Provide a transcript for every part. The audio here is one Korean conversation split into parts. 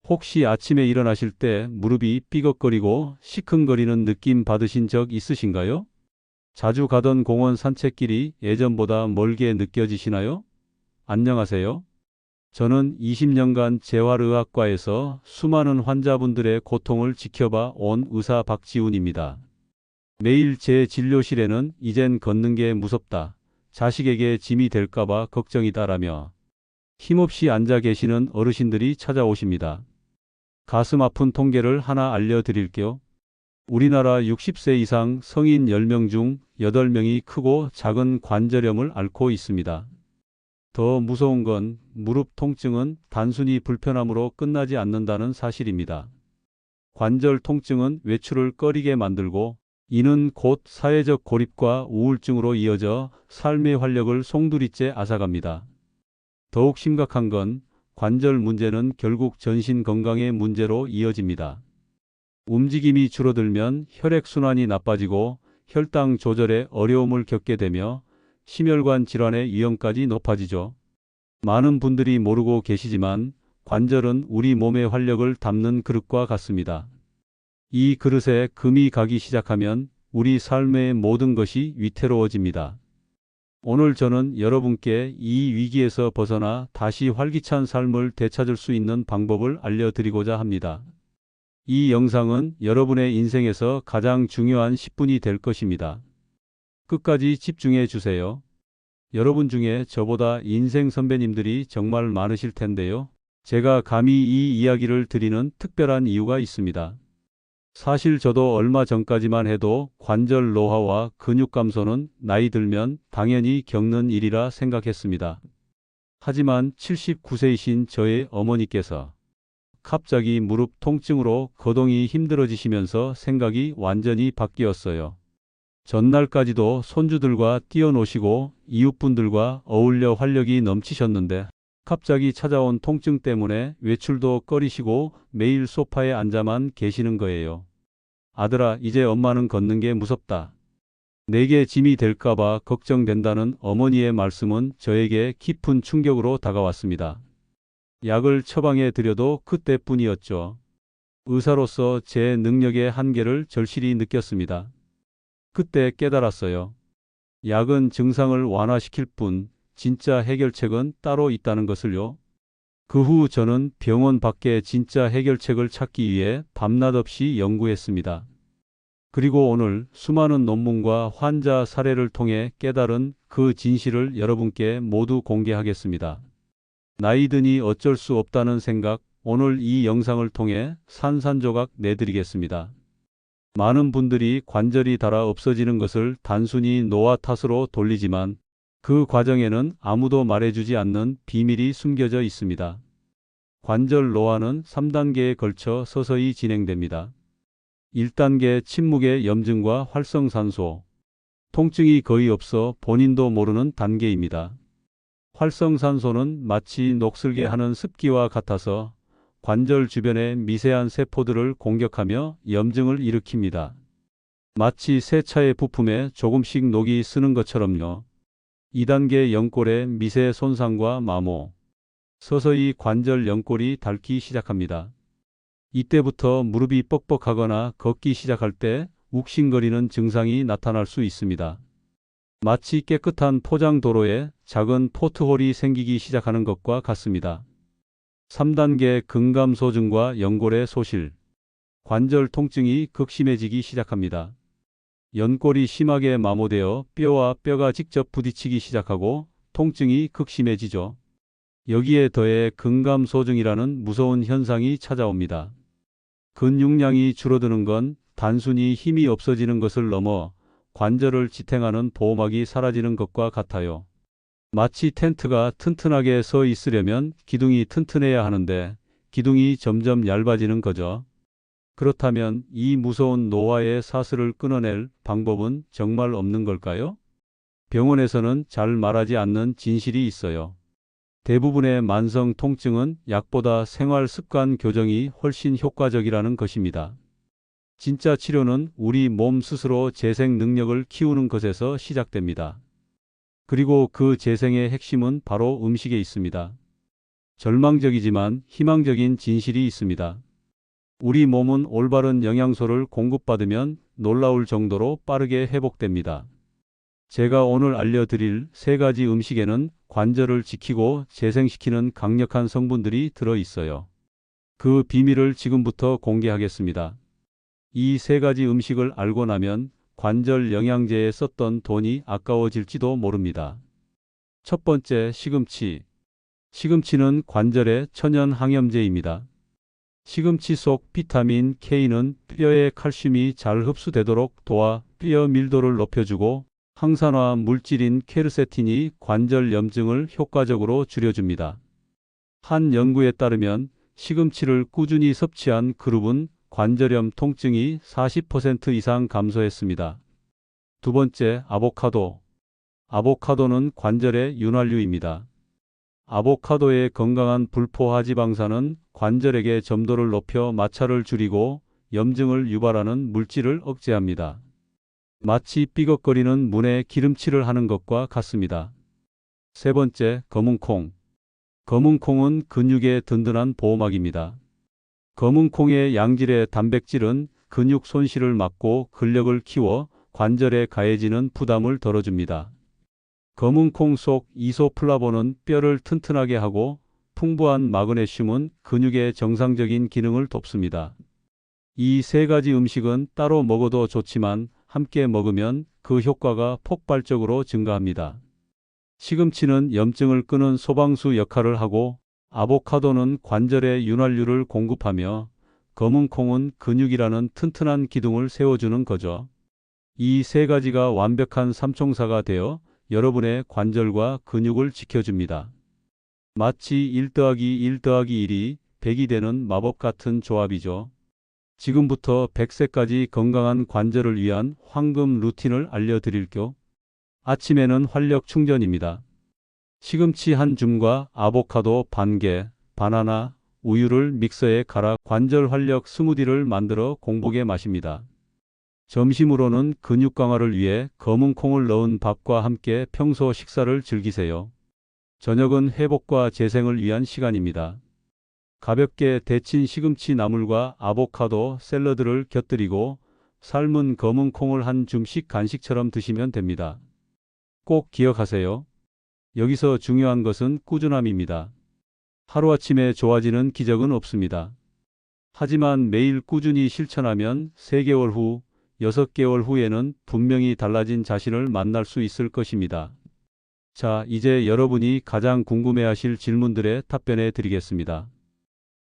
혹시 아침에 일어나실 때 무릎이 삐걱거리고 시큰거리는 느낌 받으신 적 있으신가요? 자주 가던 공원 산책길이 예전보다 멀게 느껴지시나요? 안녕하세요. 저는 20년간 재활의학과에서 수많은 환자분들의 고통을 지켜봐 온 의사 박지훈입니다. 매일 제 진료실에는 이젠 걷는 게 무섭다, 자식에게 짐이 될까봐 걱정이다라며 힘없이 앉아 계시는 어르신들이 찾아오십니다. 가슴 아픈 통계를 하나 알려드릴게요. 우리나라 60세 이상 성인 10명 중 8명이 크고 작은 관절염을 앓고 있습니다. 더 무서운 건 무릎 통증은 단순히 불편함으로 끝나지 않는다는 사실입니다. 관절 통증은 외출을 꺼리게 만들고, 이는 곧 사회적 고립과 우울증으로 이어져 삶의 활력을 송두리째 앗아갑니다. 더욱 심각한 건 관절 문제는 결국 전신 건강의 문제로 이어집니다. 움직임이 줄어들면 혈액순환이 나빠지고 혈당 조절에 어려움을 겪게 되며 심혈관 질환의 위험까지 높아지죠. 많은 분들이 모르고 계시지만 관절은 우리 몸의 활력을 담는 그릇과 같습니다. 이 그릇에 금이 가기 시작하면 우리 삶의 모든 것이 위태로워집니다. 오늘 저는 여러분께 이 위기에서 벗어나 다시 활기찬 삶을 되찾을 수 있는 방법을 알려드리고자 합니다. 이 영상은 여러분의 인생에서 가장 중요한 10분이 될 것입니다. 끝까지 집중해 주세요. 여러분 중에 저보다 인생 선배님들이 정말 많으실 텐데요. 제가 감히 이 이야기를 드리는 특별한 이유가 있습니다. 사실 저도 얼마 전까지만 해도 관절 노화와 근육 감소는 나이 들면 당연히 겪는 일이라 생각했습니다. 하지만 79세이신 저의 어머니께서 갑자기 무릎 통증으로 거동이 힘들어지시면서 생각이 완전히 바뀌었어요. 전날까지도 손주들과 뛰어노시고 이웃분들과 어울려 활력이 넘치셨는데 갑자기 찾아온 통증 때문에 외출도 꺼리시고 매일 소파에 앉아만 계시는 거예요. 아들아, 이제 엄마는 걷는 게 무섭다. 내게 짐이 될까봐 걱정된다는 어머니의 말씀은 저에게 깊은 충격으로 다가왔습니다. 약을 처방해 드려도 그때뿐이었죠. 의사로서 제 능력의 한계를 절실히 느꼈습니다. 그때 깨달았어요. 약은 증상을 완화시킬 뿐 진짜 해결책은 따로 있다는 것을요. 그 후 저는 병원 밖에 진짜 해결책을 찾기 위해 밤낮 없이 연구했습니다. 그리고 오늘 수많은 논문과 환자 사례를 통해 깨달은 그 진실을 여러분께 모두 공개하겠습니다. 나이 드니 어쩔 수 없다는 생각, 오늘 이 영상을 통해 산산조각 내드리겠습니다. 많은 분들이 관절이 닳아 없어지는 것을 단순히 노화 탓으로 돌리지만 그 과정에는 아무도 말해주지 않는 비밀이 숨겨져 있습니다. 관절 노화는 3단계에 걸쳐 서서히 진행됩니다. 1단계 침묵의 염증과 활성산소. 통증이 거의 없어 본인도 모르는 단계입니다. 활성산소는 마치 녹슬게 하는 습기와 같아서 관절 주변의 미세한 세포들을 공격하며 염증을 일으킵니다. 마치 세차의 부품에 조금씩 녹이 쓰는 것처럼요. 2단계 연골의 미세 손상과 마모. 서서히 관절 연골이 닳기 시작합니다. 이때부터 무릎이 뻑뻑하거나 걷기 시작할 때 욱신거리는 증상이 나타날 수 있습니다. 마치 깨끗한 포장도로에 작은 포트홀이 생기기 시작하는 것과 같습니다. 3단계 근감소증과 연골의 소실. 관절 통증이 극심해지기 시작합니다. 연골이 심하게 마모되어 뼈와 뼈가 직접 부딪히기 시작하고 통증이 극심해지죠. 여기에 더해 근감소증이라는 무서운 현상이 찾아옵니다. 근육량이 줄어드는 건 단순히 힘이 없어지는 것을 넘어 관절을 지탱하는 보호막이 사라지는 것과 같아요. 마치 텐트가 튼튼하게 서 있으려면 기둥이 튼튼해야 하는데 기둥이 점점 얇아지는 거죠. 그렇다면 이 무서운 노화의 사슬을 끊어낼 방법은 정말 없는 걸까요? 병원에서는 잘 말하지 않는 진실이 있어요. 대부분의 만성 통증은 약보다 생활 습관 교정이 훨씬 효과적이라는 것입니다. 진짜 치료는 우리 몸 스스로 재생 능력을 키우는 것에서 시작됩니다. 그리고 그 재생의 핵심은 바로 음식에 있습니다. 절망적이지만 희망적인 진실이 있습니다. 우리 몸은 올바른 영양소를 공급받으면 놀라울 정도로 빠르게 회복됩니다. 제가 오늘 알려드릴 3가지 음식에는 관절을 지키고 재생시키는 강력한 성분들이 들어 있어요. 그 비밀을 지금부터 공개하겠습니다. 이 3가지 음식을 알고 나면 관절 영양제에 썼던 돈이 아까워질지도 모릅니다. 첫 번째, 시금치. 시금치는 관절의 천연 항염제입니다. 시금치 속 비타민 K는 뼈에 칼슘이 잘 흡수되도록 도와 뼈 밀도를 높여주고 항산화 물질인 케르세틴이 관절 염증을 효과적으로 줄여줍니다. 한 연구에 따르면 시금치를 꾸준히 섭취한 그룹은 관절염 통증이 40% 이상 감소했습니다. 두 번째, 아보카도. 아보카도는 관절의 윤활유입니다. 아보카도의 건강한 불포화지방산은 관절에게 점도를 높여 마찰을 줄이고 염증을 유발하는 물질을 억제합니다. 마치 삐걱거리는 문에 기름칠을 하는 것과 같습니다. 세 번째, 검은콩. 검은콩은 근육의 든든한 보호막입니다. 검은콩의 양질의 단백질은 근육 손실을 막고 근력을 키워 관절에 가해지는 부담을 덜어줍니다. 검은콩 속 이소플라본은 뼈를 튼튼하게 하고 풍부한 마그네슘은 근육의 정상적인 기능을 돕습니다. 이 3가지 음식은 따로 먹어도 좋지만 함께 먹으면 그 효과가 폭발적으로 증가합니다. 시금치는 염증을 끄는 소방수 역할을 하고 아보카도는 관절에 윤활유를 공급하며 검은콩은 근육이라는 튼튼한 기둥을 세워주는 거죠. 이 3가지가 완벽한 삼총사가 되어 여러분의 관절과 근육을 지켜줍니다. 마치 1 더하기 1 더하기 1이 100이 되는 마법 같은 조합이죠. 지금부터 100세까지 건강한 관절을 위한 황금 루틴을 알려드릴게요. 아침에는 활력 충전입니다. 시금치 한 줌과 아보카도 반 개, 바나나, 우유를 믹서에 갈아 관절 활력 스무디를 만들어 공복에 마십니다. 점심으로는 근육 강화를 위해 검은콩을 넣은 밥과 함께 평소 식사를 즐기세요. 저녁은 회복과 재생을 위한 시간입니다. 가볍게 데친 시금치 나물과 아보카도 샐러드를 곁들이고 삶은 검은콩을 한 줌씩 간식처럼 드시면 됩니다. 꼭 기억하세요. 여기서 중요한 것은 꾸준함입니다. 하루아침에 좋아지는 기적은 없습니다. 하지만 매일 꾸준히 실천하면 3개월 후, 6개월 후에는 분명히 달라진 자신을 만날 수 있을 것입니다. 자, 이제 여러분이 가장 궁금해하실 질문들에 답변해 드리겠습니다.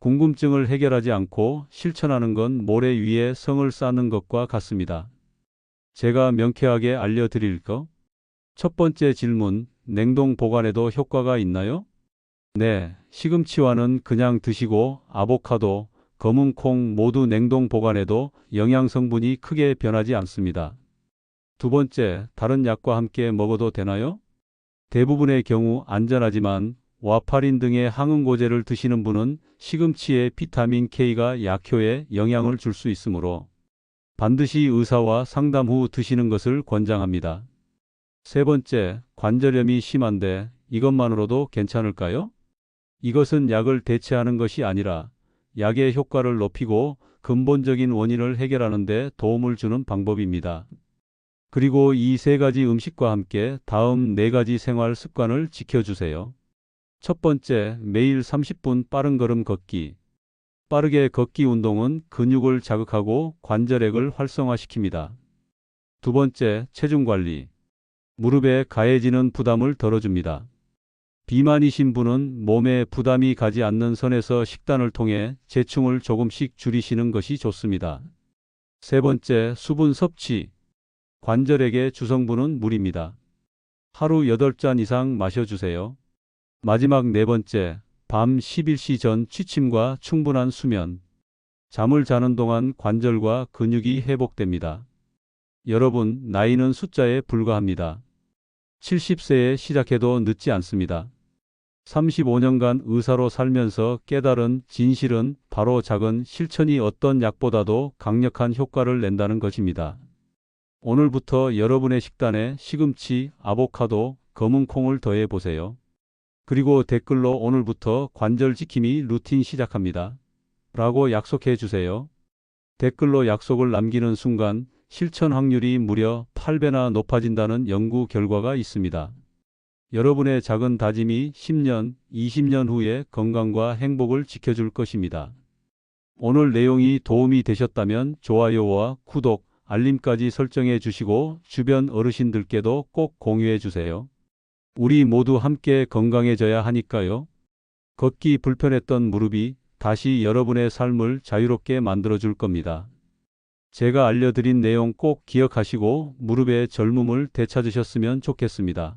궁금증을 해결하지 않고 실천하는 건 모래 위에 성을 쌓는 것과 같습니다. 제가 명쾌하게 알려드릴 거. 첫 번째 질문, 냉동 보관에도 효과가 있나요? 네, 시금치와는 그냥 드시고 아보카도, 검은콩 모두 냉동 보관해도 영양 성분이 크게 변하지 않습니다. 두 번째, 다른 약과 함께 먹어도 되나요? 대부분의 경우 안전하지만 와파린 등의 항응고제를 드시는 분은 시금치의 비타민 K가 약효에 영향을 줄 수 있으므로 반드시 의사와 상담 후 드시는 것을 권장합니다. 세 번째, 관절염이 심한데 이것만으로도 괜찮을까요? 이것은 약을 대체하는 것이 아니라 약의 효과를 높이고 근본적인 원인을 해결하는 데 도움을 주는 방법입니다. 그리고 이 3가지 음식과 함께 다음 4가지 생활 습관을 지켜주세요. 첫 번째, 매일 30분 빠른 걸음 걷기. 빠르게 걷기 운동은 근육을 자극하고 관절액을 활성화시킵니다. 두 번째, 체중 관리. 무릎에 가해지는 부담을 덜어줍니다. 비만이신 분은 몸에 부담이 가지 않는 선에서 식단을 통해 체중을 조금씩 줄이시는 것이 좋습니다. 세 번째, 수분 섭취. 관절액의 주성분은 물입니다. 하루 8잔 이상 마셔주세요. 마지막 4번째, 밤 11시 전 취침과 충분한 수면. 잠을 자는 동안 관절과 근육이 회복됩니다. 여러분, 나이는 숫자에 불과합니다. 70세에 시작해도 늦지 않습니다. 35년간 의사로 살면서 깨달은 진실은 바로 작은 실천이 어떤 약보다도 강력한 효과를 낸다는 것입니다. 오늘부터 여러분의 식단에 시금치, 아보카도, 검은콩을 더해 보세요. 그리고 댓글로 오늘부터 관절 지킴이 루틴 시작합니다. 라고 약속해 주세요. 댓글로 약속을 남기는 순간 실천 확률이 무려 8배나 높아진다는 연구 결과가 있습니다. 여러분의 작은 다짐이 10년, 20년 후에 건강과 행복을 지켜줄 것입니다. 오늘 내용이 도움이 되셨다면 좋아요와 구독, 알림까지 설정해 주시고 주변 어르신들께도 꼭 공유해 주세요. 우리 모두 함께 건강해져야 하니까요. 걷기 불편했던 무릎이 다시 여러분의 삶을 자유롭게 만들어 줄 겁니다. 제가 알려드린 내용 꼭 기억하시고 무릎의 젊음을 되찾으셨으면 좋겠습니다.